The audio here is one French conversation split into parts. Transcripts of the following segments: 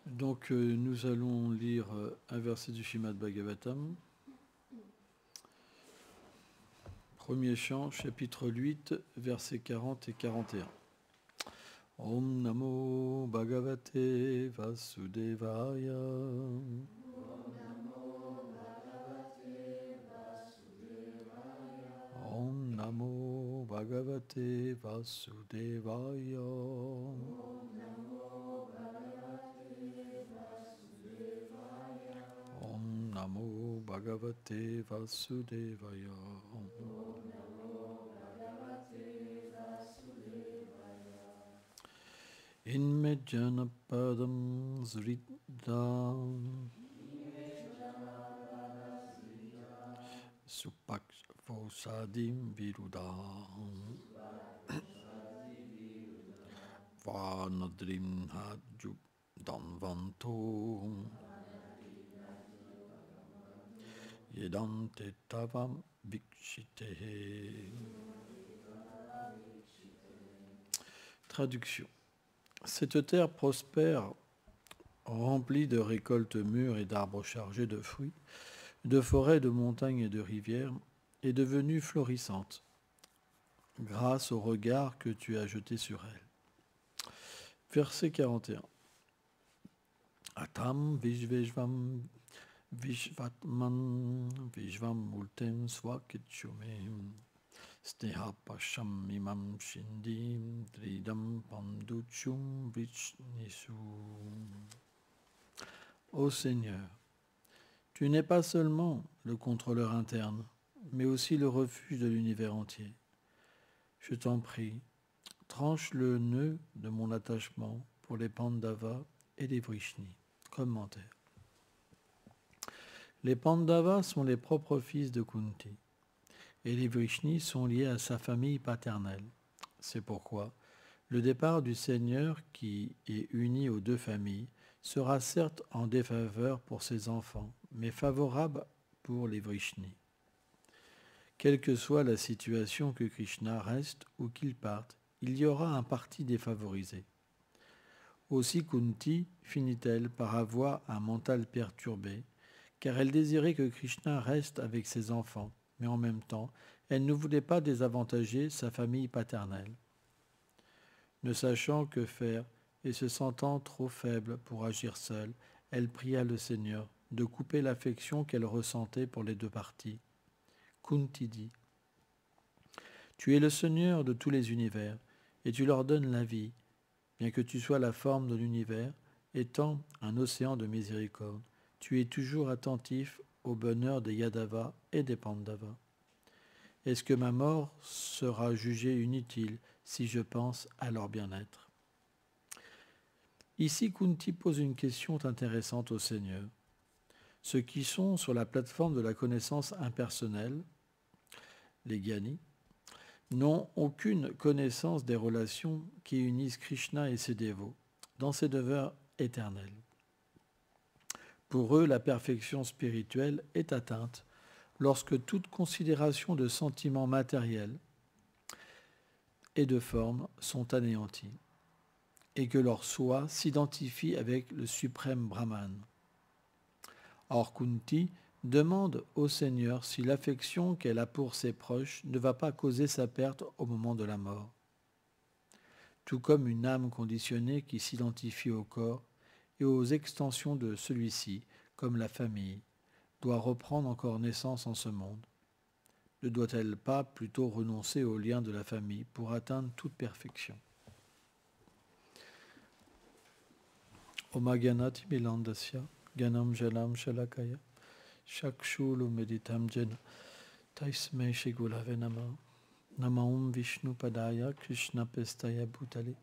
Donc nous allons lire un verset du Srimad Bhagavatam. Premier chant, chapitre 8, versets 40 et 41. Om Namo Bhagavate Vasudevaya. Om Namo Bhagavate Vasudevaya. Om Namo Bhagavate Vasudevaya. Inmejjanapadam Zridam Supakvosadim Virudam Vanadrim Hajub Danvanto Yedante Tavam Vikshite. Traduction. Cette terre prospère, remplie de récoltes mûres et d'arbres chargés de fruits, de forêts, de montagnes et de rivières, est devenue florissante, grâce au regard que tu as jeté sur elle. Verset 41. Atam Vishveshvam Vishvatman Vishvam Multem Swakitchumem Sneha Pasham Imam Shindim Dridam Panduchum Vichnisu. Ô Seigneur, tu n'es pas seulement le contrôleur interne, mais aussi le refuge de l'univers entier. Je t'en prie, tranche le nœud de mon attachement pour les Pandavas et les Vrishnis. Commentaire. Les Pandavas sont les propres fils de Kunti, et les Vrishnis sont liés à sa famille paternelle. C'est pourquoi le départ du Seigneur, qui est uni aux deux familles, sera certes en défaveur pour ses enfants, mais favorable pour les Vrishnis. Quelle que soit la situation que Krishna reste ou qu'il parte, il y aura un parti défavorisé. Aussi Kunti finit-elle par avoir un mental perturbé, car elle désirait que Krishna reste avec ses enfants, mais en même temps, elle ne voulait pas désavantager sa famille paternelle. Ne sachant que faire et se sentant trop faible pour agir seule, elle pria le Seigneur de couper l'affection qu'elle ressentait pour les deux parties. Kunti dit : « Tu es le Seigneur de tous les univers, et tu leur donnes la vie, bien que tu sois la forme de l'univers, étant un océan de miséricorde. Tu es toujours attentif au bonheur des Yadavas et des Pandavas. Est-ce que ma mort sera jugée inutile si je pense à leur bien-être ?» Ici, Kunti pose une question intéressante au Seigneur. Ceux qui sont sur la plateforme de la connaissance impersonnelle, les Gyanis, n'ont aucune connaissance des relations qui unissent Krishna et ses dévots dans ses devoirs éternels. Pour eux, la perfection spirituelle est atteinte lorsque toute considération de sentiments matériels et de formes sont anéantis, et que leur soi s'identifie avec le suprême Brahman. Or Kunti demande au Seigneur si l'affection qu'elle a pour ses proches ne va pas causer sa perte au moment de la mort. Tout comme une âme conditionnée qui s'identifie au corps et aux extensions de celui-ci, comme la famille, doit reprendre encore naissance en ce monde. Ne doit-elle pas plutôt renoncer aux liens de la famille pour atteindre toute perfection? Omaganati Milandasya, Ganam Jalam Shalakaya, Shakshulu Meditam Jena, Taisme Shigulave Nama, Namaum Vishnu Padaya, Krishna Pestaya Bhutale,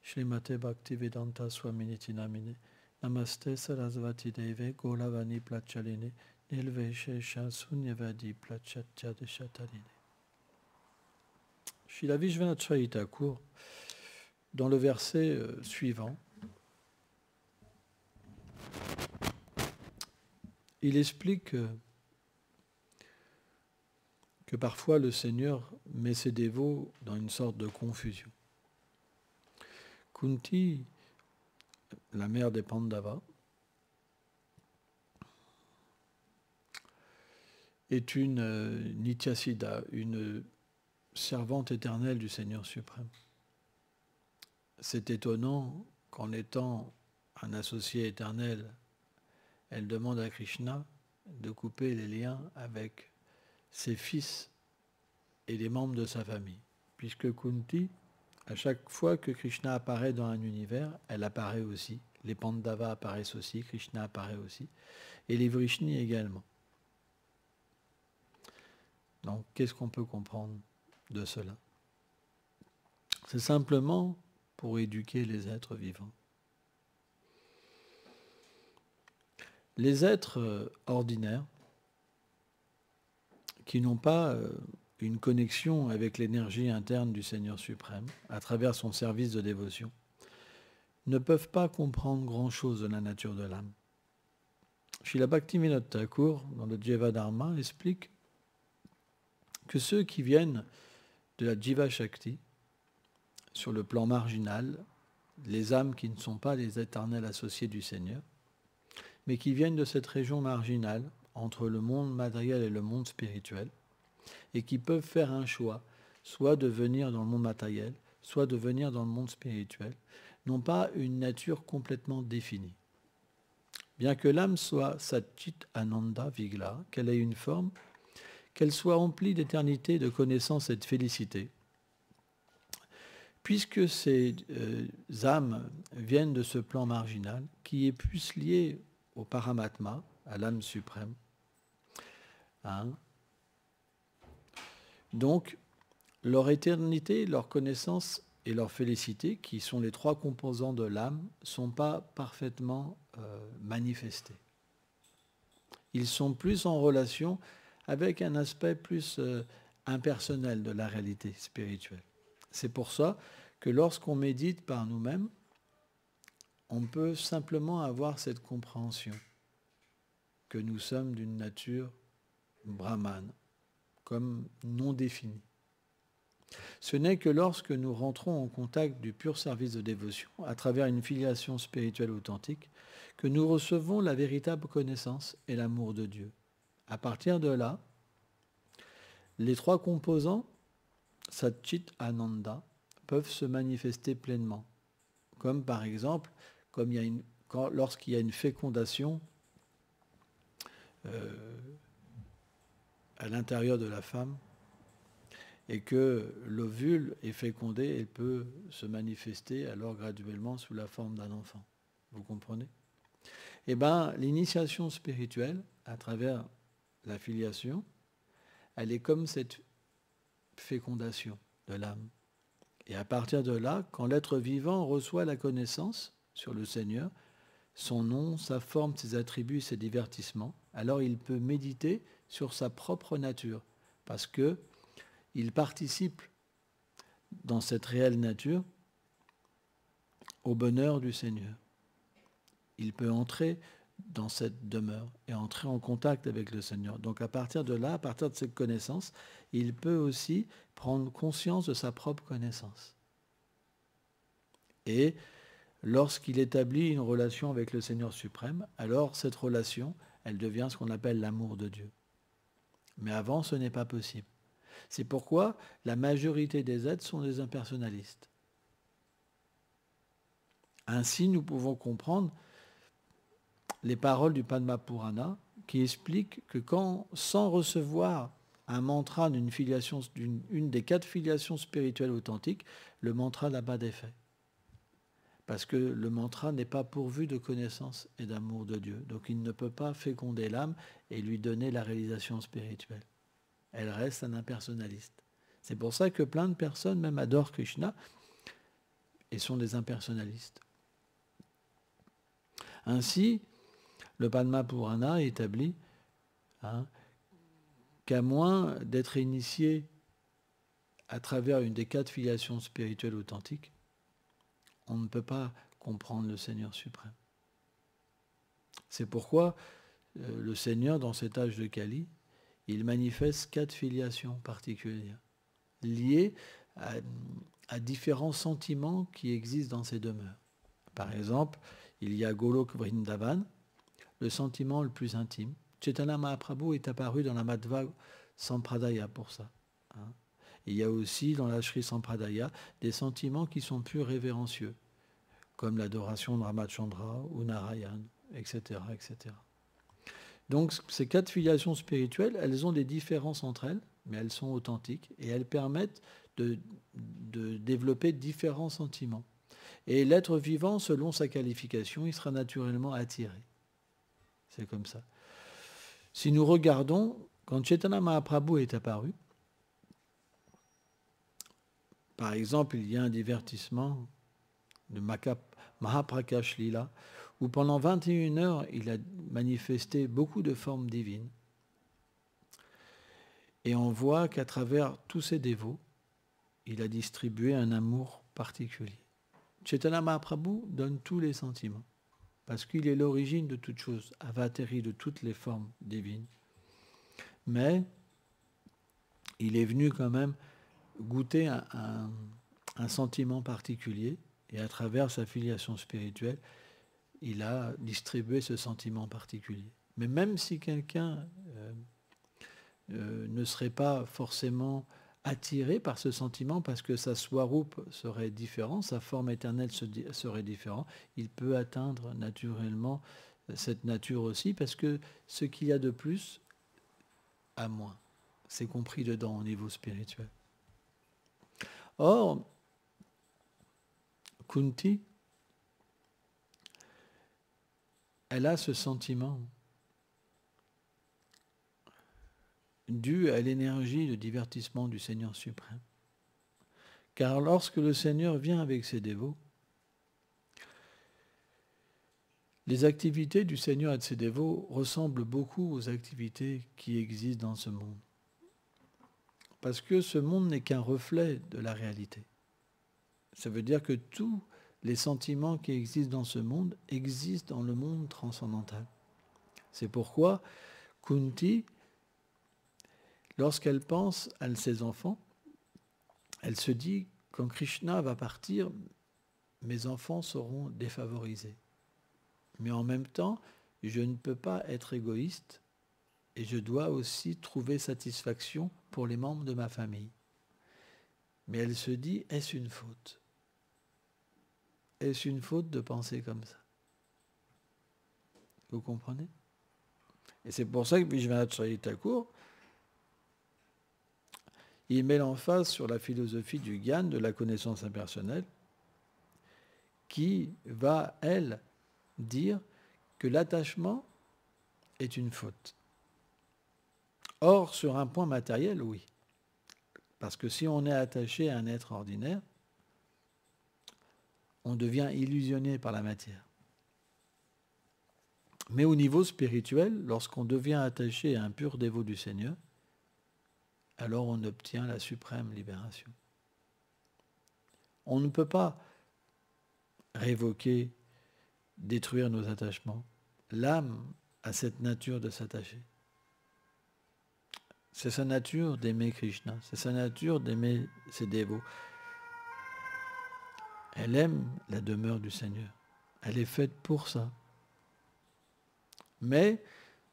Shrimate Bhaktivedanta Swaminiti Namine, Namaste Sarasvati Deve, Golavani Plachaline, Nilveshesha Sunyavadi Plachatya Deshatarine. Srila Vishwanath Thakur, dans le verset suivant, il explique que parfois le Seigneur met ses dévots dans une sorte de confusion. Kunti, la mère des Pandavas, est une Nityasiddha, une servante éternelle du Seigneur suprême. C'est étonnant qu'en étant un associé éternel, elle demande à Krishna de couper les liens avec ses fils et les membres de sa famille. Puisque Kunti, à chaque fois que Krishna apparaît dans un univers, elle apparaît aussi. Les Pandavas apparaissent aussi, Krishna apparaît aussi, et les Vrishnis également. Donc, qu'est-ce qu'on peut comprendre de cela? C'est simplement pour éduquer les êtres vivants. Les êtres ordinaires, qui n'ont pas une connexion avec l'énergie interne du Seigneur suprême, à travers son service de dévotion, ne peuvent pas comprendre grand-chose de la nature de l'âme. Srila Bhaktivinoda Thakur, dans le Jiva Dharma, explique que ceux qui viennent de la Jiva Shakti, sur le plan marginal, les âmes qui ne sont pas les éternels associés du Seigneur, mais qui viennent de cette région marginale, entre le monde matériel et le monde spirituel, et qui peuvent faire un choix, soit de venir dans le monde matériel, soit de venir dans le monde spirituel, n'ont pas une nature complètement définie. Bien que l'âme soit Satchit Ananda Vigla, qu'elle ait une forme, qu'elle soit remplie d'éternité, de connaissance et de félicité, puisque ces âmes viennent de ce plan marginal, qui est plus lié au Paramatma, à l'âme suprême, donc, leur éternité, leur connaissance et leur félicité, qui sont les trois composants de l'âme, ne sont pas parfaitement manifestés. Ils sont plus en relation avec un aspect plus impersonnel de la réalité spirituelle. C'est pour ça que lorsqu'on médite par nous-mêmes, on peut simplement avoir cette compréhension que nous sommes d'une nature brahmane, comme non définie. Ce n'est que lorsque nous rentrons en contact du pur service de dévotion, à travers une filiation spirituelle authentique, que nous recevons la véritable connaissance et l'amour de Dieu. À partir de là, les trois composants, Satchit Ananda, peuvent se manifester pleinement. Comme par exemple, lorsqu'il y a une fécondation à l'intérieur de la femme, et que l'ovule est fécondé, elle peut se manifester alors graduellement sous la forme d'un enfant. Vous comprenez? Eh bien, l'initiation spirituelle, à travers la filiation, elle est comme cette fécondation de l'âme. Et à partir de là, quand l'être vivant reçoit la connaissance sur le Seigneur, son nom, sa forme, ses attributs, ses divertissements, alors il peut méditer sur sa propre nature, parce que il participe dans cette réelle nature au bonheur du Seigneur. Il peut entrer dans cette demeure et entrer en contact avec le Seigneur. Donc à partir de là, à partir de cette connaissance, il peut aussi prendre conscience de sa propre connaissance. Et lorsqu'il établit une relation avec le Seigneur suprême, alors cette relation, elle devient ce qu'on appelle l'amour de Dieu. Mais avant, ce n'est pas possible. C'est pourquoi la majorité des êtres sont des impersonnalistes. Ainsi, nous pouvons comprendre les paroles du Padma Purana qui expliquent que sans recevoir un mantra d'une filiation, une des 4 filiations spirituelles authentiques, le mantra n'a pas d'effet. Parce que le mantra n'est pas pourvu de connaissance et d'amour de Dieu. Donc il ne peut pas féconder l'âme et lui donner la réalisation spirituelle. Elle reste un impersonnaliste. C'est pour ça que plein de personnes même adorent Krishna et sont des impersonnalistes. Ainsi, le Padma Purana établit qu'à moins d'être initié à travers une des 4 filiations spirituelles authentiques, on ne peut pas comprendre le Seigneur suprême. C'est pourquoi le Seigneur, dans cet âge de Kali, il manifeste 4 filiations particulières, liées à différents sentiments qui existent dans ces demeures. Par exemple, il y a Golok Vrindavan, le sentiment le plus intime, Chaitanya Mahaprabhu est apparu dans la Madhva Sampradaya pour ça. Hein. Il y a aussi dans la Sri Sampradaya des sentiments qui sont plus révérencieux, comme l'adoration de Ramachandra ou Narayan, etc., etc. Donc ces 4 filiations spirituelles, elles ont des différences entre elles, mais elles sont authentiques et elles permettent de développer différents sentiments. Et l'être vivant, selon sa qualification, il sera naturellement attiré. C'est comme ça. Si nous regardons, quand Chaitanya Mahaprabhu est apparu, par exemple, il y a un divertissement de Mahaprakash Lila, où pendant 21 heures, il a manifesté beaucoup de formes divines. Et on voit qu'à travers tous ses dévots, il a distribué un amour particulier. Chaitanya Mahaprabhu donne tous les sentiments, parce qu'il est l'origine de toute chose, avatari de toutes les formes divines. Mais il est venu quand même goûter un sentiment particulier, et à travers sa filiation spirituelle, il a distribué ce sentiment particulier. Mais même si quelqu'un ne serait pas forcément attiré par ce sentiment, parce que sa swarup serait différent, sa forme éternelle serait différente, il peut atteindre naturellement cette nature aussi, parce que ce qu'il y a de plus a moins. C'est compris dedans au niveau spirituel. Or, Kunti, elle a ce sentiment dû à l'énergie de divertissement du Seigneur suprême. Car lorsque le Seigneur vient avec ses dévots, les activités du Seigneur et de ses dévots ressemblent beaucoup aux activités qui existent dans ce monde. Parce que ce monde n'est qu'un reflet de la réalité. Ça veut dire que tous les sentiments qui existent dans ce monde existent dans le monde transcendantal. C'est pourquoi Kunti, lorsqu'elle pense à ses enfants, elle se dit, quand Krishna va partir, mes enfants seront défavorisés. Mais en même temps, je ne peux pas être égoïste et je dois aussi trouver satisfaction pour les membres de ma famille. Mais elle se dit, est-ce une faute? Est-ce une faute de penser comme ça? Vous comprenez? Et c'est pour ça que Vishwanath Chakravarti Thakur, il met l'emphase sur la philosophie du Gyan, de la connaissance impersonnelle, qui va, elle, dire que l'attachement est une faute. Or, sur un point matériel, oui. Parce que si on est attaché à un être ordinaire, on devient illusionné par la matière. Mais au niveau spirituel, lorsqu'on devient attaché à un pur dévot du Seigneur, alors on obtient la suprême libération. On ne peut pas révoquer, détruire nos attachements. L'âme a cette nature de s'attacher. C'est sa nature d'aimer Krishna, c'est sa nature d'aimer ses dévots. Elle aime la demeure du Seigneur. Elle est faite pour ça. Mais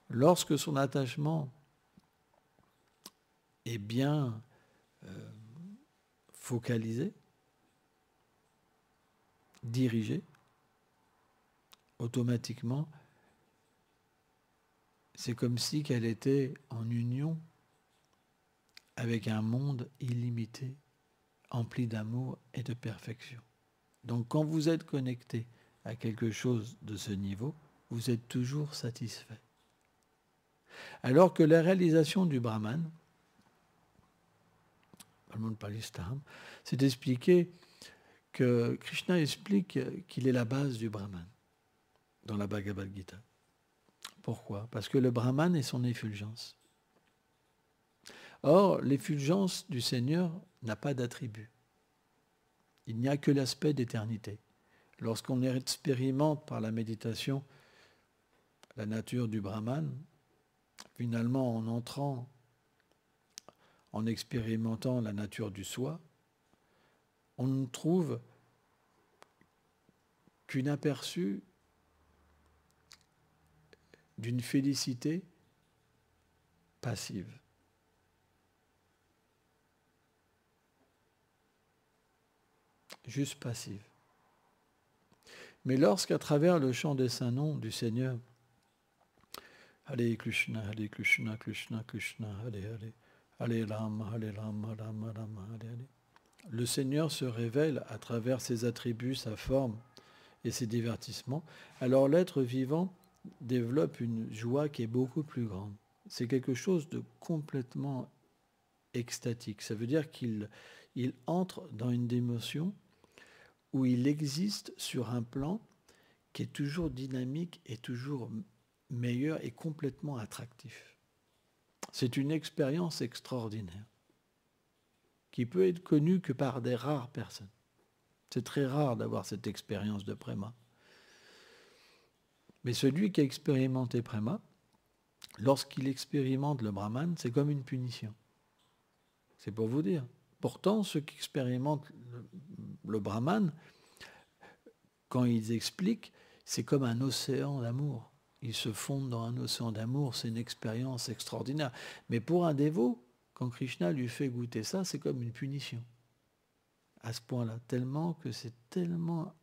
lorsque son attachement est bien focalisé, dirigé, automatiquement, c'est comme si qu'elle était en union avec un monde illimité, empli d'amour et de perfection. Donc quand vous êtes connecté à quelque chose de ce niveau, vous êtes toujours satisfait. Alors que la réalisation du Brahman, c'est expliqué que Krishna explique qu'il est la base du Brahman dans la Bhagavad Gita. Pourquoi? Parce que le Brahman est son effulgence. Or, l'effulgence du Seigneur n'a pas d'attribut. Il n'y a que l'aspect d'éternité. Lorsqu'on expérimente par la méditation la nature du Brahman, finalement en entrant, en expérimentant la nature du soi, on ne trouve qu'une aperçu d'une félicité passive. Juste passive. Mais lorsqu'à travers le chant des saints noms du Seigneur, Hare Krishna, Krishna Krishna, Hare Hare, Hare Rama, Rama Rama, Hare Hare, le Seigneur se révèle à travers ses attributs, sa forme et ses divertissements, alors l'être vivant développe une joie qui est beaucoup plus grande. C'est quelque chose de complètement extatique. Ça veut dire qu'il entre dans une émotion où il existe sur un plan qui est toujours dynamique et toujours meilleur et complètement attractif. C'est une expérience extraordinaire qui peut être connue que par des rares personnes. C'est très rare d'avoir cette expérience de Prema. Mais celui qui a expérimenté Prema, lorsqu'il expérimente le Brahman, c'est comme une punition. C'est pour vous dire. Pourtant, ceux qui expérimentent le Brahman, quand ils expliquent, c'est comme un océan d'amour. Ils se fondent dans un océan d'amour, c'est une expérience extraordinaire. Mais pour un dévot, quand Krishna lui fait goûter ça, c'est comme une punition. À ce point-là, tellement que c'est tellement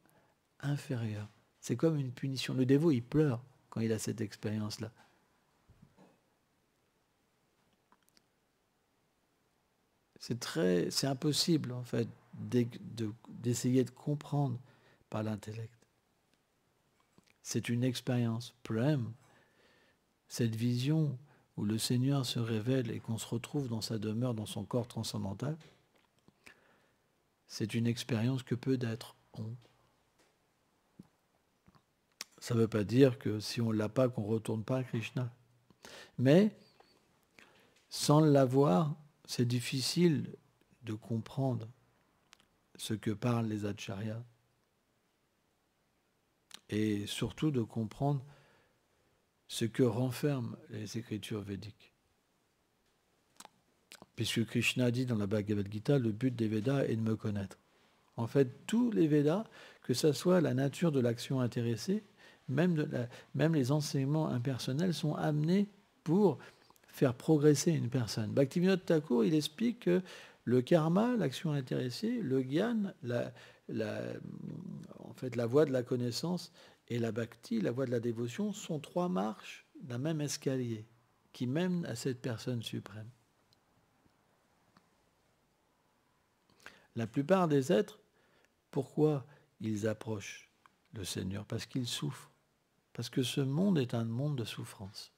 inférieur. C'est comme une punition. Le dévot, il pleure quand il a cette expérience-là. C'est impossible, en fait, d'essayer de comprendre par l'intellect. C'est une expérience. Prem, cette vision où le Seigneur se révèle et qu'on se retrouve dans sa demeure, dans son corps transcendantal, c'est une expérience que peu d'êtres ont. Ça ne veut pas dire que si on ne l'a pas, qu'on ne retourne pas à Krishna. Mais, sans l'avoir, c'est difficile de comprendre ce que parlent les acharyas. Et surtout de comprendre ce que renferment les écritures védiques. Puisque Krishna dit dans la Bhagavad Gita, le but des Védas est de me connaître. En fait, tous les Védas, que ce soit la nature de l'action intéressée, même les enseignements impersonnels sont amenés pour faire progresser une personne. Bhaktivinoda Thakur, il explique que le karma, l'action intéressée, le gyan, en fait, la voie de la connaissance et la bhakti, la voie de la dévotion, sont trois marches d'un même escalier qui mènent à cette personne suprême. La plupart des êtres, pourquoi ils approchent le Seigneur? Parce qu'ils souffrent. Parce que ce monde est un monde de souffrance.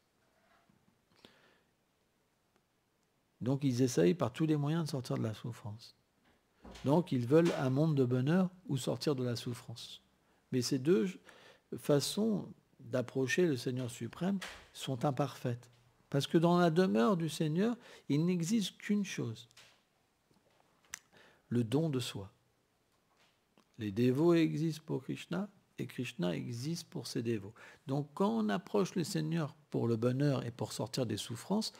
Donc ils essayent par tous les moyens de sortir de la souffrance. Donc ils veulent un monde de bonheur ou sortir de la souffrance. Mais ces deux façons d'approcher le Seigneur suprême sont imparfaites. Parce que dans la demeure du Seigneur, il n'existe qu'une chose, le don de soi. Les dévots existent pour Krishna et Krishna existe pour ses dévots. Donc quand on approche le Seigneur pour le bonheur et pour sortir des souffrances,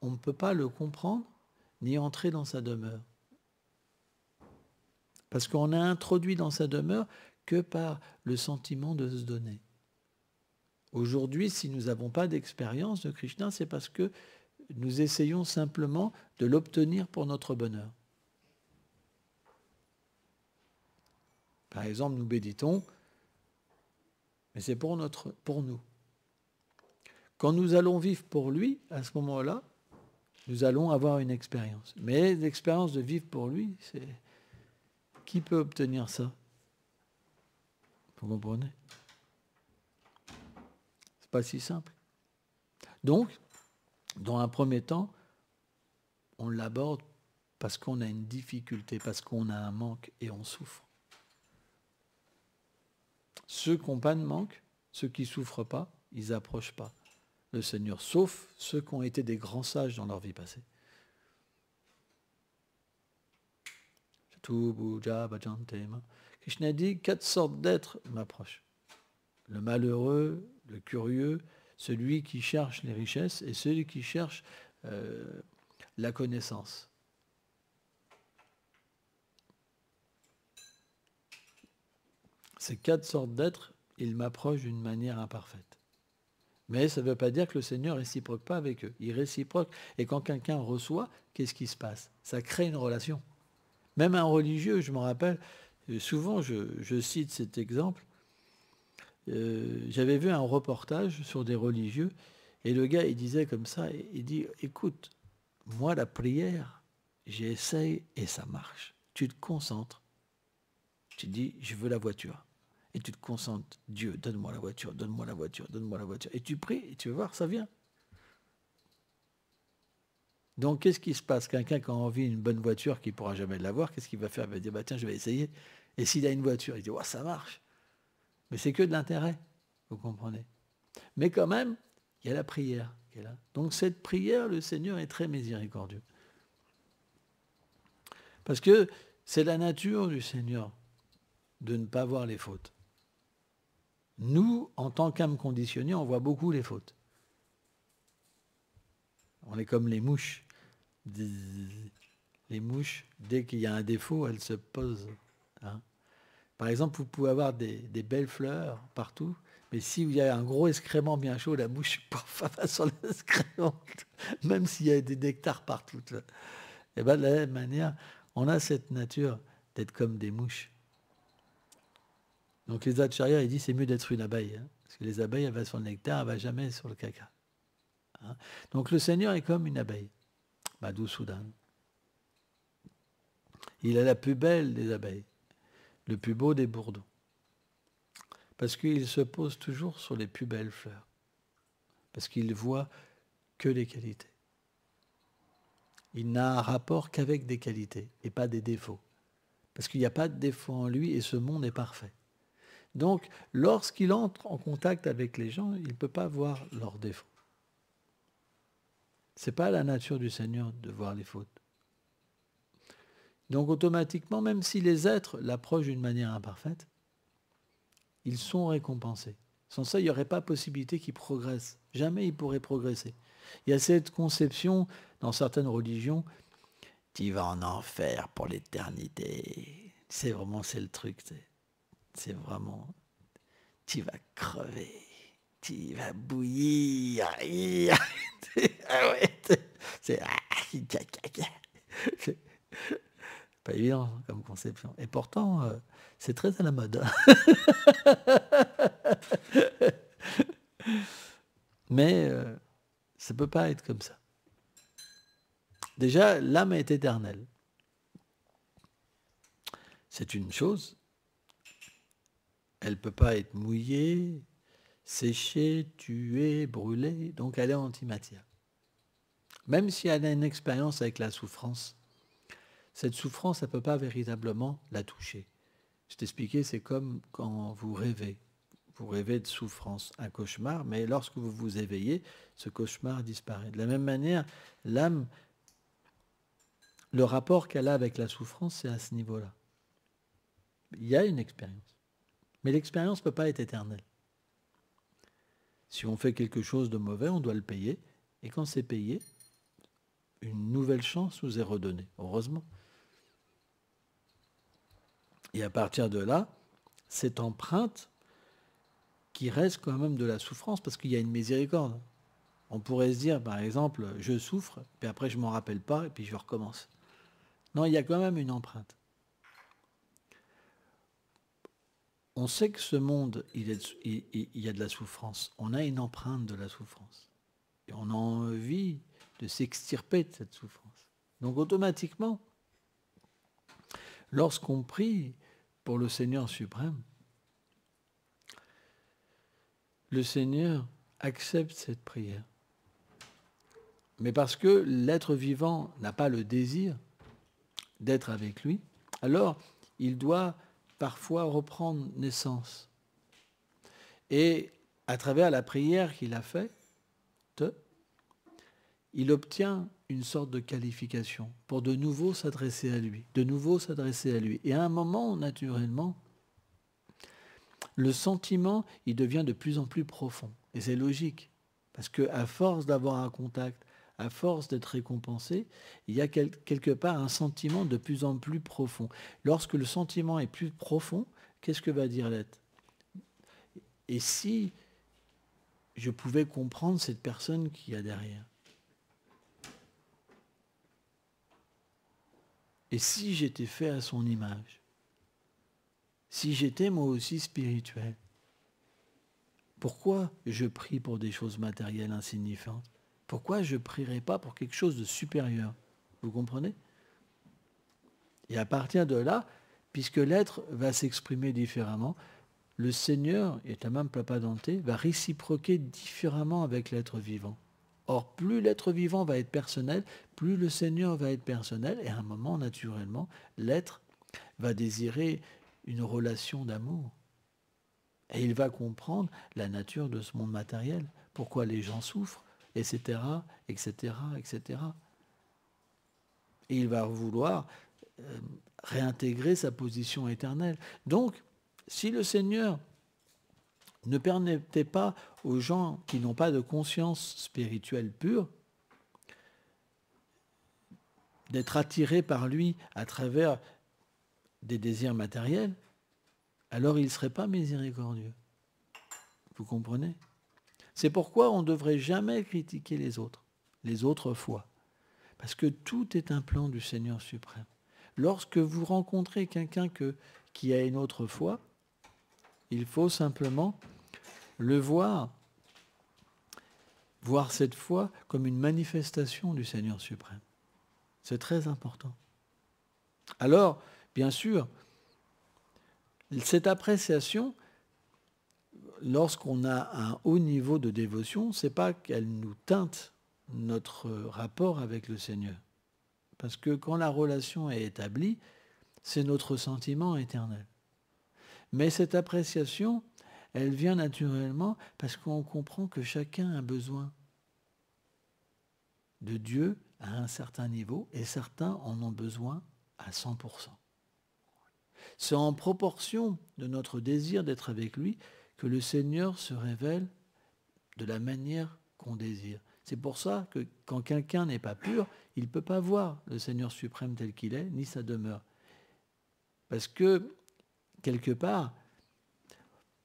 on ne peut pas le comprendre ni entrer dans sa demeure. Parce qu'on n'a introduit dans sa demeure que par le sentiment de se donner. Aujourd'hui, si nous n'avons pas d'expérience de Krishna, c'est parce que nous essayons simplement de l'obtenir pour notre bonheur. Par exemple, nous méditons, mais c'est pour nous. Quand nous allons vivre pour lui, à ce moment-là, nous allons avoir une expérience. Mais l'expérience de vivre pour lui, c'est... Qui peut obtenir ça? Vous comprenez? C'est pas si simple. Donc, dans un premier temps, on l'aborde parce qu'on a une difficulté, parce qu'on a un manque et on souffre. Ceux qui n'ont pas de manque, ceux qui ne souffrent pas, ils n'approchent pas le Seigneur, sauf ceux qui ont été des grands sages dans leur vie passée. Krishna dit 4 sortes d'êtres m'approchent. Le malheureux, le curieux, celui qui cherche les richesses et celui qui cherche la connaissance. Ces 4 sortes d'êtres, ils m'approchent d'une manière imparfaite. Mais ça ne veut pas dire que le Seigneur ne réciproque pas avec eux. Il réciproque. Et quand quelqu'un reçoit, qu'est-ce qui se passe? Ça crée une relation. Même un religieux, je me rappelle, souvent je cite cet exemple, j'avais vu un reportage sur des religieux, et le gars, il disait comme ça, il dit, écoute, moi la prière, j'essaye et ça marche. Tu te concentres. Tu dis, je veux la voiture. Et tu te concentres. Dieu, donne-moi la voiture, donne-moi la voiture, donne-moi la voiture. Et tu pries, et tu vas voir, ça vient. Donc, qu'est-ce qui se passe? Quelqu'un qui a envie d'une bonne voiture, qui ne pourra jamais l'avoir, qu'est-ce qu'il va faire? Il va dire, bah, tiens, je vais essayer. Et s'il a une voiture, il dit, ouais, ça marche. Mais c'est que de l'intérêt, vous comprenez. Mais quand même, il y a la prière qui est là. Donc, cette prière, le Seigneur est très miséricordieux. Parce que c'est la nature du Seigneur de ne pas voir les fautes. Nous, en tant qu'âme conditionnée, on voit beaucoup les fautes. On est comme les mouches. Les mouches, dès qu'il y a un défaut, elles se posent. Hein. Par exemple, vous pouvez avoir des belles fleurs partout, mais s'il y a un gros excrément bien chaud, la mouche va sur l'excrément, même s'il y a des nectars partout. Et bien de la même manière, on a cette nature d'être comme des mouches. Donc les Acharya, ils disent c'est mieux d'être une abeille. Hein, parce que les abeilles, elles vont sur le nectar, elles ne vont jamais sur le caca. Hein. Donc le Seigneur est comme une abeille. Madhusudana. Il est la plus belle des abeilles, le plus beau des bourdons. Parce qu'il se pose toujours sur les plus belles fleurs. Parce qu'il voit que les qualités. Il n'a un rapport qu'avec des qualités et pas des défauts. Parce qu'il n'y a pas de défaut en lui et ce monde est parfait. Donc, lorsqu'il entre en contact avec les gens, il ne peut pas voir leurs défauts. Ce n'est pas la nature du Seigneur de voir les fautes. Donc, automatiquement, même si les êtres l'approchent d'une manière imparfaite, ils sont récompensés. Sans ça, il n'y aurait pas possibilité qu'ils progressent. Jamais ils pourraient progresser. Il y a cette conception dans certaines religions, tu vas en enfer pour l'éternité. C'est vraiment, c'est le truc. C'est vraiment, tu vas crever, tu vas bouillir. Ah ouais, c'est pas évident comme conception. Et pourtant, c'est très à la mode. Mais ça ne peut pas être comme ça. Déjà, l'âme est éternelle. C'est une chose. Elle ne peut pas être mouillée, séchée, tuée, brûlée. Donc elle est antimatière. Même si elle a une expérience avec la souffrance, cette souffrance, elle ne peut pas véritablement la toucher. Je t'expliquais, c'est comme quand vous rêvez. Vous rêvez de souffrance, un cauchemar, mais lorsque vous vous éveillez, ce cauchemar disparaît. De la même manière, l'âme, le rapport qu'elle a avec la souffrance, c'est à ce niveau-là. Il y a une expérience. Mais l'expérience ne peut pas être éternelle. Si on fait quelque chose de mauvais, on doit le payer. Et quand c'est payé, une nouvelle chance nous est redonnée, heureusement. Et à partir de là, cette empreinte qui reste quand même de la souffrance, parce qu'il y a une miséricorde. On pourrait se dire, par exemple, je souffre, puis après je ne m'en rappelle pas, et puis je recommence. Non, il y a quand même une empreinte. On sait que ce monde, il y a de la souffrance. On a une empreinte de la souffrance. Et on a envie de s'extirper de cette souffrance. Donc automatiquement, lorsqu'on prie pour le Seigneur suprême, le Seigneur accepte cette prière. Mais parce que l'être vivant n'a pas le désir d'être avec lui, alors il doit parfois reprendre naissance. Et à travers la prière qu'il a faite, il obtient une sorte de qualification pour de nouveau s'adresser à lui, Et à un moment, naturellement, le sentiment, il devient de plus en plus profond. Et c'est logique, parce qu'à force d'avoir un contact, à force d'être récompensé, il y a quelque part un sentiment de plus en plus profond. Lorsque le sentiment est plus profond, qu'est-ce que va dire l'être? Et si je pouvais comprendre cette personne qu'il y a derrière. Et si j'étais fait à son image, si j'étais moi aussi spirituel, pourquoi je prie pour des choses matérielles insignifiantes? Pourquoi je ne prierais pas pour quelque chose de supérieur? Vous comprenez? Et à partir de là, puisque l'être va s'exprimer différemment, le Seigneur, et la même Papadante, va réciproquer différemment avec l'être vivant. Or, plus l'être vivant va être personnel, plus le Seigneur va être personnel, et à un moment, naturellement, l'être va désirer une relation d'amour. Et il va comprendre la nature de ce monde matériel, pourquoi les gens souffrent, etc., etc., etc. Et il va vouloir réintégrer sa position éternelle. Donc, si le Seigneur ne permettait pas aux gens qui n'ont pas de conscience spirituelle pure d'être attirés par lui à travers des désirs matériels, alors il ne serait pas miséricordieux. Vous comprenez? C'est pourquoi on ne devrait jamais critiquer les autres foi. Parce que tout est un plan du Seigneur suprême. Lorsque vous rencontrez quelqu'un qui a une autre foi, il faut simplement le voir cette foi comme une manifestation du Seigneur suprême. C'est très important. Alors, bien sûr, cette appréciation, lorsqu'on a un haut niveau de dévotion, ce n'est pas qu'elle nous teinte notre rapport avec le Seigneur. Parce que quand la relation est établie, c'est notre sentiment éternel. Mais cette appréciation, elle vient naturellement parce qu'on comprend que chacun a besoin de Dieu à un certain niveau et certains en ont besoin à 100%. C'est en proportion de notre désir d'être avec lui que le Seigneur se révèle de la manière qu'on désire. C'est pour ça que quand quelqu'un n'est pas pur, il ne peut pas voir le Seigneur suprême tel qu'il est, ni sa demeure. Parce que, quelque part,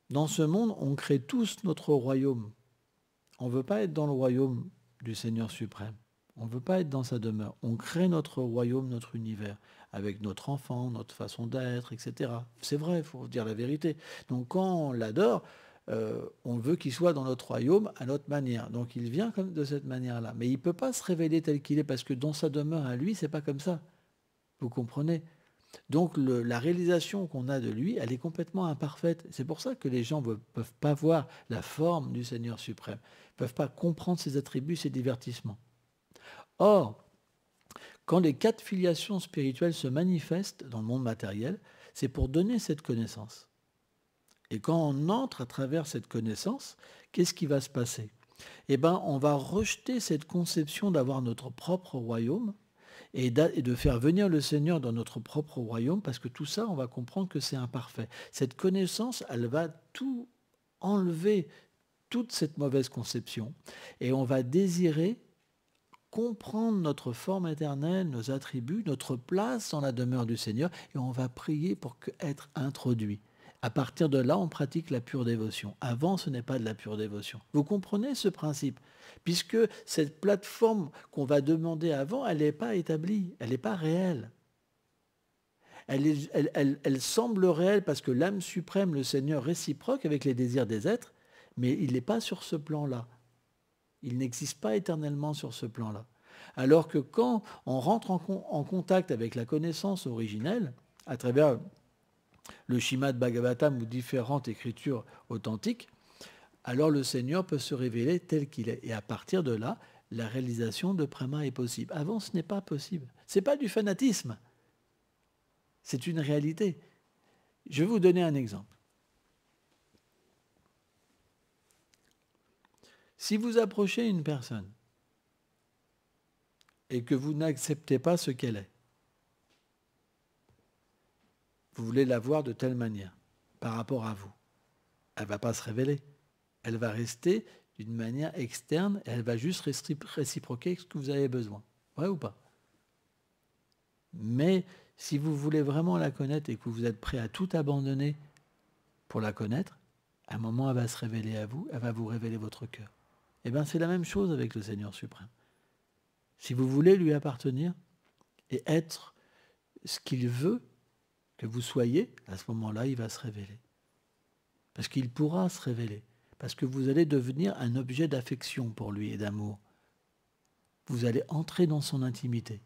dans ce monde, on crée tous notre royaume. On ne veut pas être dans le royaume du Seigneur suprême. On ne veut pas être dans sa demeure. On crée notre royaume, notre univers, avec notre enfant, notre façon d'être, etc. C'est vrai, il faut dire la vérité. Donc quand on l'adore, on veut qu'il soit dans notre royaume à notre manière. Donc il vient comme de cette manière-là. Mais il ne peut pas se révéler tel qu'il est, parce que dans sa demeure à lui, c'est pas comme ça. Vous comprenez? Donc la réalisation qu'on a de lui, elle est complètement imparfaite. C'est pour ça que les gens ne peuvent pas voir la forme du Seigneur suprême, ne peuvent pas comprendre ses attributs, ses divertissements. Or, quand les 4 filiations spirituelles se manifestent dans le monde matériel, c'est pour donner cette connaissance. Et quand on entre à travers cette connaissance, qu'est-ce qui va se passer? Eh bien, on va rejeter cette conception d'avoir notre propre royaume et de faire venir le Seigneur dans notre propre royaume, parce que tout ça, on va comprendre que c'est imparfait. Cette connaissance, elle va tout enlever, toute cette mauvaise conception, et on va désirer comprendre notre forme éternelle, nos attributs, notre place dans la demeure du Seigneur, et on va prier pour être introduit. À partir de là, on pratique la pure dévotion. Avant, ce n'est pas de la pure dévotion. Vous comprenez ce principe? Puisque cette plateforme qu'on va demander avant, elle n'est pas établie, elle n'est pas réelle. Elle semble réelle parce que l'âme suprême, le Seigneur, réciproque avec les désirs des êtres, mais il n'est pas sur ce plan-là. Il n'existe pas éternellement sur ce plan-là. Alors que quand on rentre en contact avec la connaissance originelle, à travers le Shrimad Bhagavatam ou différentes écritures authentiques, alors le Seigneur peut se révéler tel qu'il est. Et à partir de là, la réalisation de Prema est possible. Avant, ce n'est pas possible. Ce n'est pas du fanatisme. C'est une réalité. Je vais vous donner un exemple. Si vous approchez une personne et que vous n'acceptez pas ce qu'elle est, vous voulez la voir de telle manière par rapport à vous, elle ne va pas se révéler. Elle va rester d'une manière externe et elle va juste réciproquer ce que vous avez besoin. Vrai ou pas? Mais si vous voulez vraiment la connaître et que vous êtes prêt à tout abandonner pour la connaître, À un moment, elle va se révéler à vous, elle va vous révéler votre cœur. Eh bien, c'est la même chose avec le Seigneur suprême. Si vous voulez lui appartenir et être ce qu'il veut que vous soyez, à ce moment-là, il va se révéler. Parce qu'il pourra se révéler. Parce que vous allez devenir un objet d'affection pour lui et d'amour. Vous allez entrer dans son intimité.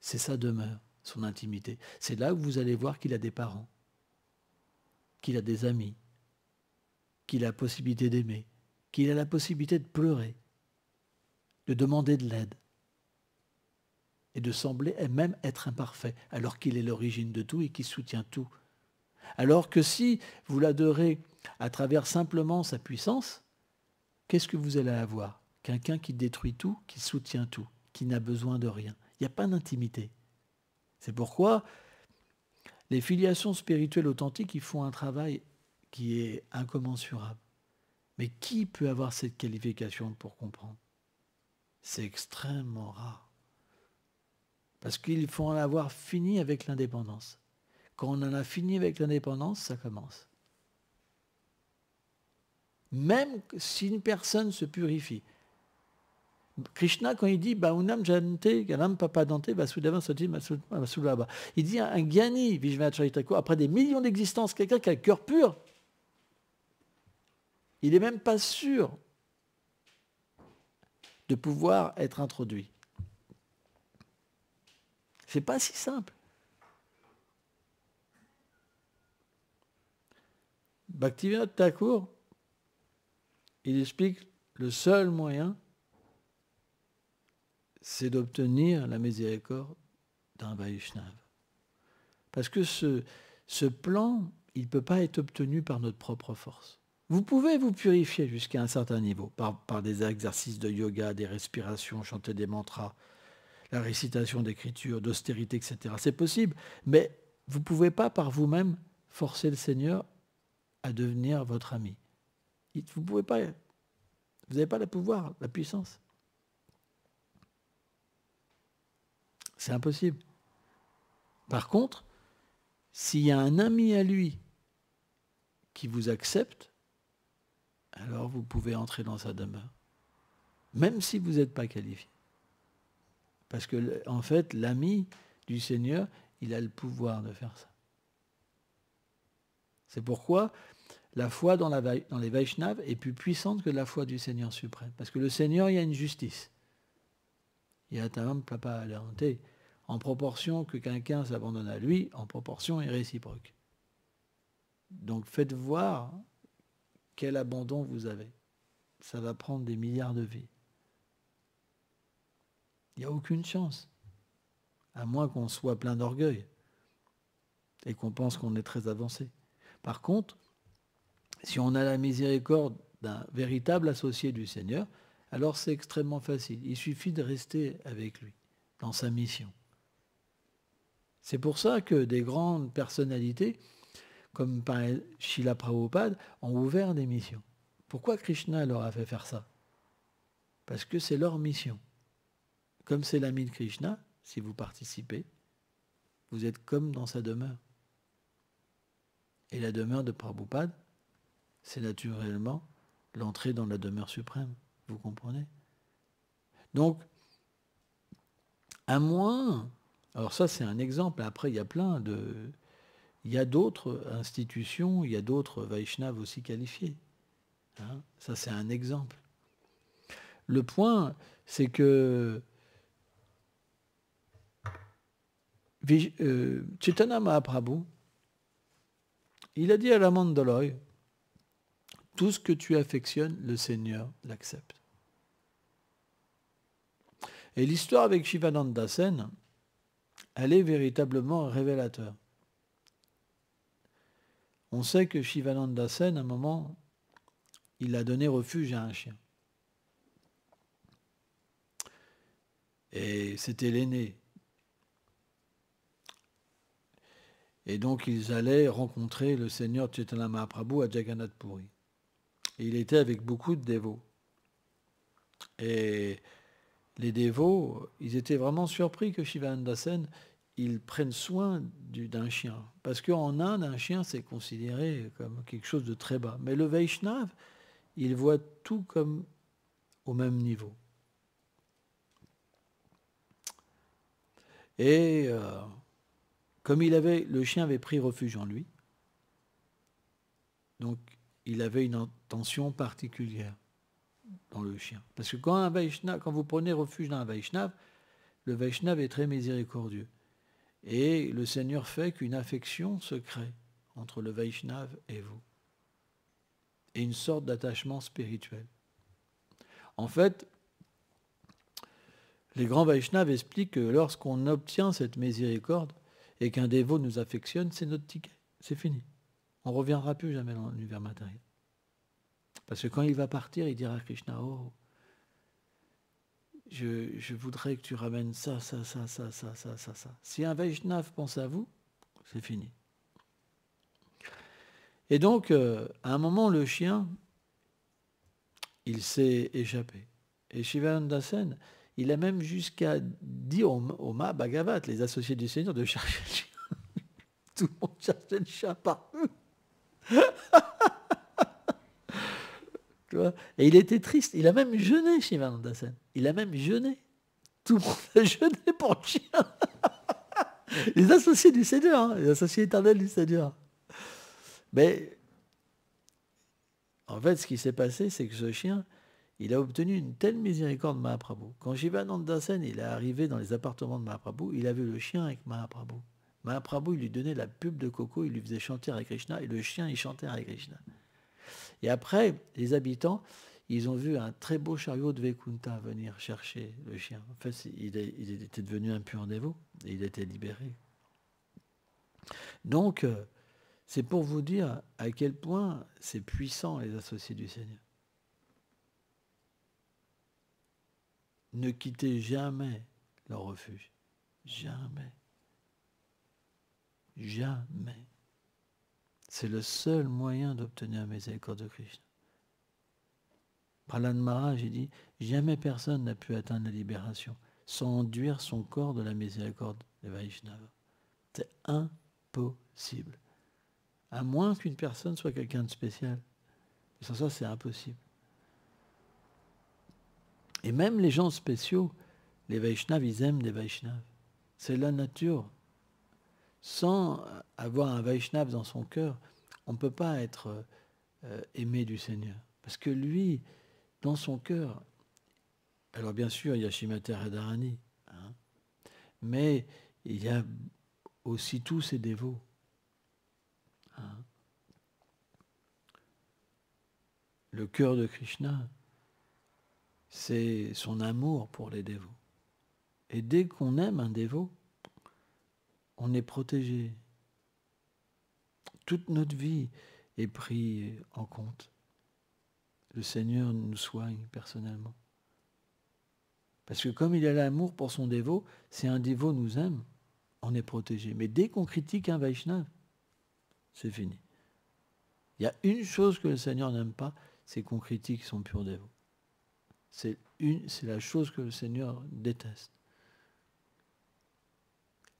C'est sa demeure, son intimité. C'est là où vous allez voir qu'il a des parents, qu'il a des amis, qu'il a la possibilité d'aimer, qu'il a la possibilité de pleurer, de demander de l'aide et de sembler même être imparfait, alors qu'il est l'origine de tout et qu'il soutient tout. Alors que si vous l'adorez à travers simplement sa puissance, qu'est-ce que vous allez avoir? Quelqu'un qui détruit tout, qui soutient tout, qui n'a besoin de rien. Il n'y a pas d'intimité. C'est pourquoi les filiations spirituelles authentiques, ils font un travail qui est incommensurable. Mais qui peut avoir cette qualification pour comprendre? C'est extrêmement rare. Parce qu'il faut en avoir fini avec l'indépendance. Quand on en a fini avec l'indépendance, ça commence. Même si une personne se purifie. Krishna, quand il dit Baunam Jante, Ganam Papadante, Vasudava Soti Masulaba, il dit un Gyani, Vijvacharitaku, après des millions d'existences, quelqu'un qui a le cœur pur, il n'est même pas sûr de pouvoir être introduit. C'est pas si simple. Bhaktivinoda Thakur, il explique le seul moyen, c'est d'obtenir la miséricorde d'un Vaishnava. Parce que ce plan, il ne peut pas être obtenu par notre propre force. Vous pouvez vous purifier jusqu'à un certain niveau, par des exercices de yoga, des respirations, chanter des mantras, la récitation d'écriture, d'austérité, etc. C'est possible, mais vous ne pouvez pas par vous-même forcer le Seigneur à devenir votre ami. Vous pouvez pas, vous n'avez pas le pouvoir, la puissance. C'est impossible. Par contre, s'il y a un ami à lui qui vous accepte, alors vous pouvez entrer dans sa demeure, même si vous n'êtes pas qualifié. Parce que, en fait, l'ami du Seigneur, il a le pouvoir de faire ça. C'est pourquoi la foi dans les Vaishnavas est plus puissante que la foi du Seigneur suprême. Parce que le Seigneur, il y a une justice. Il y a un papa alente. En proportion que quelqu'un s'abandonne à lui, en proportion est réciproque. Donc faites voir quel abandon vous avez. Ça va prendre des milliards de vies. Il n'y a aucune chance. À moins qu'on soit plein d'orgueil et qu'on pense qu'on est très avancé. Par contre, si on a la miséricorde d'un véritable associé du Seigneur, alors c'est extrêmement facile. Il suffit de rester avec lui, dans sa mission. C'est pour ça que des grandes personnalités, comme par Srila Prabhupada, ont ouvert des missions. Pourquoi Krishna leur a fait faire ça? Parce que c'est leur mission. Comme c'est l'ami de Krishna, si vous participez, vous êtes comme dans sa demeure. Et la demeure de Prabhupada, c'est naturellement l'entrée dans la demeure suprême. Vous comprenez? Donc, à moins... Alors ça, c'est un exemple. Après, il y a d'autres institutions, il y a d'autres Vaishnavas aussi qualifiés. Hein, ça, c'est un exemple. Le point, c'est que Chaitanya Mahaprabhu, il a dit à la Mandaloy, tout ce que tu affectionnes, le Seigneur l'accepte. Et l'histoire avec Shivananda Sen, elle est véritablement révélateur. On sait que Shivananda Sen, à un moment, il a donné refuge à un chien. Et c'était l'aîné. Et donc ils allaient rencontrer le Seigneur Chaitanya Mahaprabhu à Jagannath Puri. Et il était avec beaucoup de dévots. Et les dévots, ils étaient vraiment surpris que Shivananda Sen, ils prennent soin d'un chien. Parce qu'en Inde, un chien, c'est considéré comme quelque chose de très bas. Mais le Vaishnav, il voit tout comme au même niveau. Et comme le chien avait pris refuge en lui, donc il avait une intention particulière dans le chien. Parce que quand vous prenez refuge dans un Vaishnav, le Vaishnav est très miséricordieux. Et le Seigneur fait qu'une affection se crée entre le Vaishnav et vous. Et une sorte d'attachement spirituel. En fait, les grands Vaishnavas expliquent que lorsqu'on obtient cette miséricorde et qu'un dévot nous affectionne, c'est notre ticket. C'est fini. On ne reviendra plus jamais dans l'univers matériel. Parce que quand il va partir, il dira à Krishna, oh, je voudrais que tu ramènes ça. Si un Vaishnav pense à vous, c'est fini. Et donc, à un moment, le chien, il s'est échappé. Et Shivananda Sen, il a même jusqu'à dire au Mahabhagavat, les associés du Seigneur, de chercher le chien. Tout le monde cherchait le chien partout. Tu vois. Et il était triste. Il a même jeûné, Shivananda Sen. Il a même jeûné. Tout le monde a jeûné pour le chien. Les associés du Seigneur, hein, les associés éternels du Seigneur. Mais en fait, ce qui s'est passé, c'est que ce chien, il a obtenu une telle miséricorde de Mahaprabhu. Quand Shivananda Sen il est arrivé dans les appartements de Mahaprabhu, il a vu le chien avec Mahaprabhu. Mahaprabhu, il lui donnait la pulpe de coco, il lui faisait chanter Hare Krishna, et le chien, il chantait Hare Krishna. Et après, les habitants, ils ont vu un très beau chariot de Vaikuntha venir chercher le chien. En fait, il était devenu un pur dévot, et il était libéré. Donc, c'est pour vous dire à quel point c'est puissant, les associés du Seigneur. Ne quittez jamais leur refuge. Jamais. Jamais. C'est le seul moyen d'obtenir la miséricorde de Krishna. Prahlad Maharaj, il dit, jamais personne n'a pu atteindre la libération sans enduire son corps de la miséricorde des Vaishnavas. C'est impossible. À moins qu'une personne soit quelqu'un de spécial. Sans ça, c'est impossible. Et même les gens spéciaux, les Vaishnavas, ils aiment des Vaishnavas. C'est la nature. Sans avoir un Vaishnava dans son cœur, on ne peut pas être aimé du Seigneur. Parce que lui, dans son cœur, alors bien sûr, il y a Shrimati Radharani, hein, mais il y a aussi tous ses dévots. Hein. Le cœur de Krishna, c'est son amour pour les dévots. Et dès qu'on aime un dévot, on est protégé. Toute notre vie est prise en compte. Le Seigneur nous soigne personnellement. Parce que comme il a l'amour pour son dévot, si un dévot nous aime, on est protégé. Mais dès qu'on critique un Vaishnava, c'est fini. Il y a une chose que le Seigneur n'aime pas, c'est qu'on critique son pur dévot. C'est la chose que le Seigneur déteste.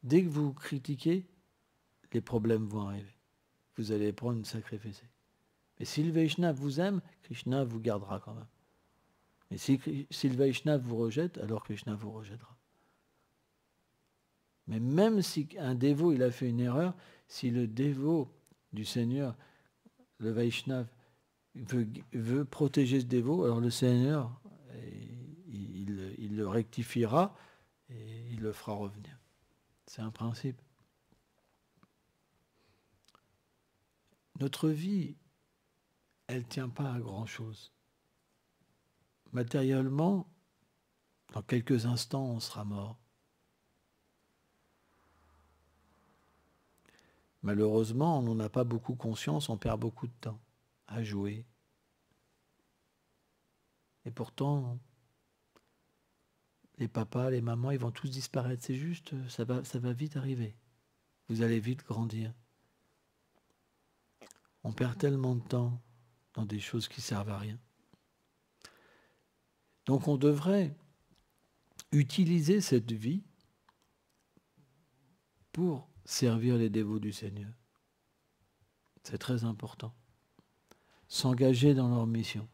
Dès que vous critiquez, les problèmes vont arriver. Vous allez prendre une sacrée fessée. Mais si le Vaishnava vous aime, Krishna vous gardera quand même. Et si le Vaishnava vous rejette, alors Krishna vous rejettera. Mais même si un dévot il a fait une erreur, si le dévot du Seigneur, le Vaishnava, veut protéger ce dévot, alors le Seigneur, il le rectifiera et il le fera revenir. C'est un principe. Notre vie, elle ne tient pas à grand-chose. Matériellement, dans quelques instants, on sera mort. Malheureusement, on n'en a pas beaucoup conscience, on perd beaucoup de temps à jouer. Et pourtant, les papas, les mamans, ils vont tous disparaître. C'est juste, ça va vite arriver. Vous allez vite grandir. On perd tellement de temps dans des choses qui ne servent à rien. Donc on devrait utiliser cette vie pour servir les dévots du Seigneur. C'est très important. S'engager dans leur mission.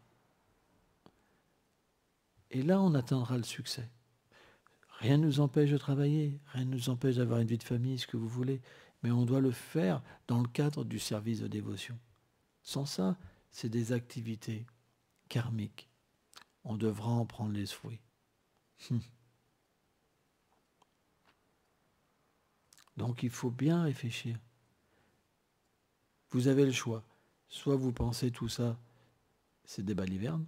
Et là, on atteindra le succès. Rien ne nous empêche de travailler, rien ne nous empêche d'avoir une vie de famille, ce que vous voulez, mais on doit le faire dans le cadre du service de dévotion. Sans ça, c'est des activités karmiques. On devra en prendre les fruits. Donc il faut bien réfléchir. Vous avez le choix. Soit vous pensez tout ça, c'est des balivernes,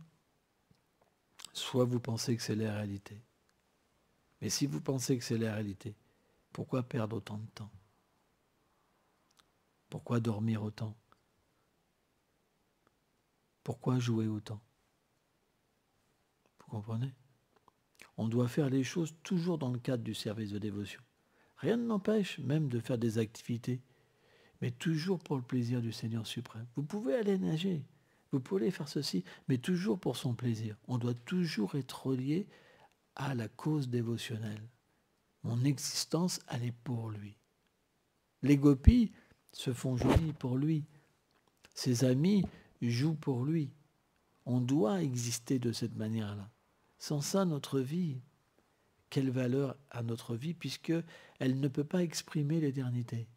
soit vous pensez que c'est la réalité. Mais si vous pensez que c'est la réalité, pourquoi perdre autant de temps? Pourquoi dormir autant? Pourquoi jouer autant? Vous comprenez? On doit faire les choses toujours dans le cadre du service de dévotion. Rien ne n'empêche même de faire des activités, mais toujours pour le plaisir du Seigneur suprême. Vous pouvez aller nager, vous pouvez faire ceci, mais toujours pour son plaisir. On doit toujours être relié à la cause dévotionnelle. Mon existence, elle est pour lui. Les gopis se font jolies pour lui. Ses amis jouent pour lui. On doit exister de cette manière-là. Sans ça, notre vie, quelle valeur a notre vie, puisqu'elle ne peut pas exprimer l'éternité.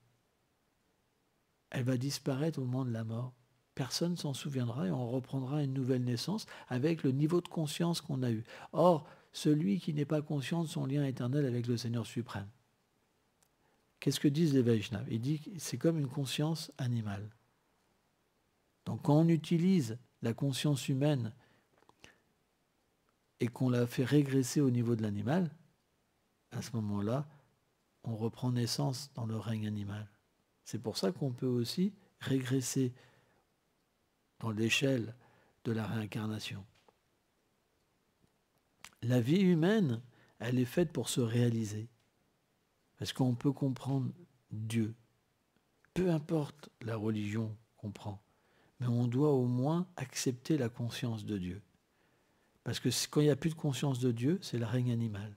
Elle va disparaître au moment de la mort. Personne ne s'en souviendra et on reprendra une nouvelle naissance avec le niveau de conscience qu'on a eu. Or, celui qui n'est pas conscient de son lien éternel avec le Seigneur suprême. Qu'est-ce que disent les Vaishnavas? Il dit que c'est comme une conscience animale. Donc quand on utilise la conscience humaine et qu'on la fait régresser au niveau de l'animal, à ce moment-là, on reprend naissance dans le règne animal. C'est pour ça qu'on peut aussi régresser dans l'échelle de la réincarnation. La vie humaine, elle est faite pour se réaliser. Parce qu'on peut comprendre Dieu. Peu importe la religion qu'on prend. Mais on doit au moins accepter la conscience de Dieu. Parce que quand il n'y a plus de conscience de Dieu, c'est le règne animal.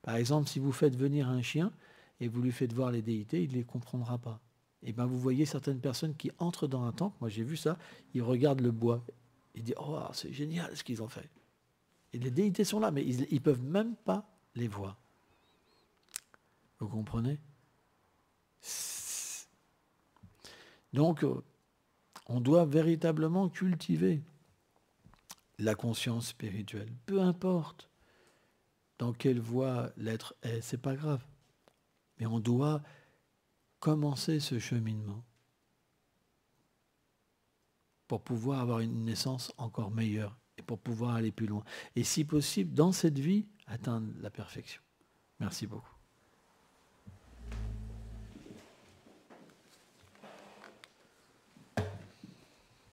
Par exemple, si vous faites venir un chien et vous lui faites voir les déités, il ne les comprendra pas. Et bien vous voyez certaines personnes qui entrent dans un temple, moi j'ai vu ça, ils regardent le bois. Ils disent « Oh, c'est génial ce qu'ils ont fait ». Et les déités sont là, mais ils ne peuvent même pas les voir. Vous comprenez? Donc, on doit véritablement cultiver la conscience spirituelle. Peu importe dans quelle voie l'être est, c'est pas grave. Mais on doit commencer ce cheminement pour pouvoir avoir une naissance encore meilleure et pour pouvoir aller plus loin. Et si possible, dans cette vie, atteindre la perfection. Merci beaucoup.